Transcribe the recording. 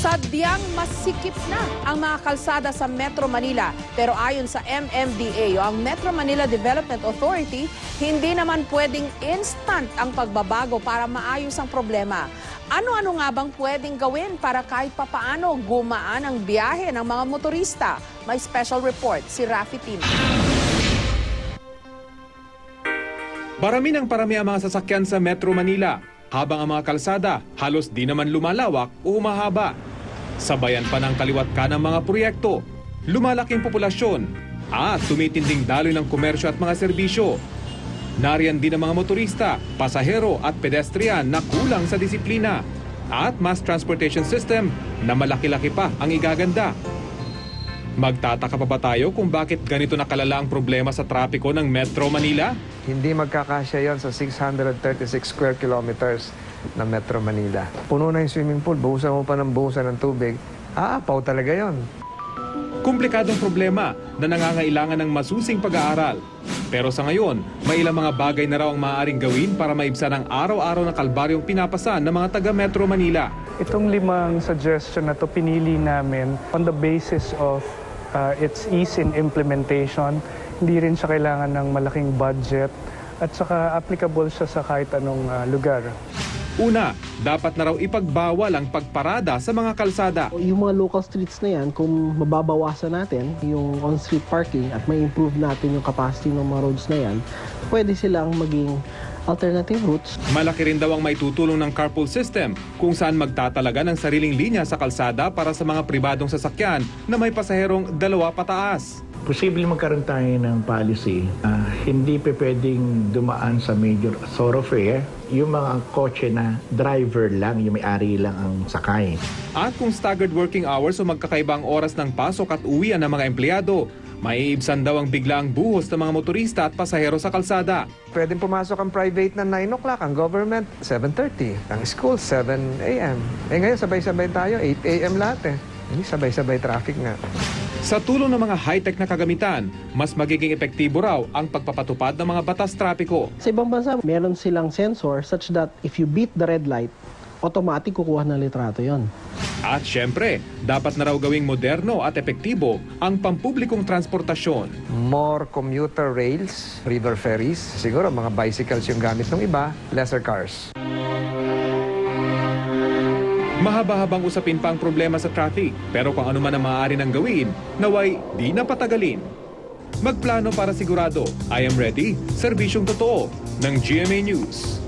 Sadyang masikip na ang mga kalsada sa Metro Manila. Pero ayon sa MMDA o ang Metro Manila Development Authority, hindi naman pwedeng instant ang pagbabago para maayos ang problema. Ano-ano nga bang pwedeng gawin para kahit papaano gumaan ang biyahe ng mga motorista? May special report si Rafi Tim. Parami ng parami ang mga sasakyan sa Metro Manila, habang ang mga kalsada halos di naman lumalawak o humahaba. Sabayan pa ng kaliwat ka ng mga proyekto, lumalaking populasyon at tumitinding daloy ng komersyo at mga serbisyo. Nariyan din ang mga motorista, pasahero at pedestrian na kulang sa disiplina at mass transportation system na malaki-laki pa ang igaganda. Magtataka pa ba tayo kung bakit ganito nakalala ang problema sa trapiko ng Metro Manila? Hindi magkakasya yon sa 636 square kilometers na Metro Manila. Puno na yung swimming pool, buhusan mo pa ng buhusan ng tubig, aapaw talaga yon. Komplikadong problema na nangangailangan ng masusing pag-aaral. Pero sa ngayon, may ilang mga bagay na raw ang maaaring gawin para maibsan ang araw-araw na kalbaryong pinapasan ng mga taga-Metro Manila. Itong 5 suggestion na to pinili namin on the basis of its ease in implementation. Hindi rin siya kailangan ng malaking budget at saka applicable siya sa kahit anong lugar. Una, dapat na raw ipagbawal ang pagparada sa mga kalsada. Yung mga local streets na yan, kung mababawasan natin yung on-street parking at may improve natin yung capacity ng mga roads na yan, pwede silang maging alternative routes. Malaki rin daw ang maitutulong ng carpool system kung saan magtatalaga ng sariling linya sa kalsada para sa mga pribadong sasakyan na may pasaherong 2 pataas. Posible magkaroon tayo ng policy hindi pwedeng dumaan sa major thoroughfare yung mga kotse na driver lang, yung may-ari lang ang sakay. At kung staggered working hours o magkakaibang oras ng pasok at uwian ng mga empleyado, maiibsan daw ang biglaang buhos ng mga motorista at pasahero sa kalsada. Pwedeng pumasok ang private na 9 o'clock, ang government 7:30, ang school 7 a.m. Ngayon sabay-sabay tayo, 8 a.m. lahat Hindi sabay-sabay traffic nga. Sa tulong ng mga high-tech na kagamitan, mas magiging epektibo raw ang pagpapatupad ng mga batas trapiko. Sa ibang bansa, meron silang sensor such that if you beat the red light, automatic kukuha ng litrato yon. At syempre, dapat na raw gawing moderno at epektibo ang pampublikong transportasyon. More commuter rails, river ferries, siguro mga bicycles yung gamit ng iba, lesser cars. Mahaba-habang usapin pa ang problema sa traffic, pero kung ano man ang maaari nang gawin, naway di na patagalin. Magplano para sigurado, I am ready, serbisyong totoo ng GMA News.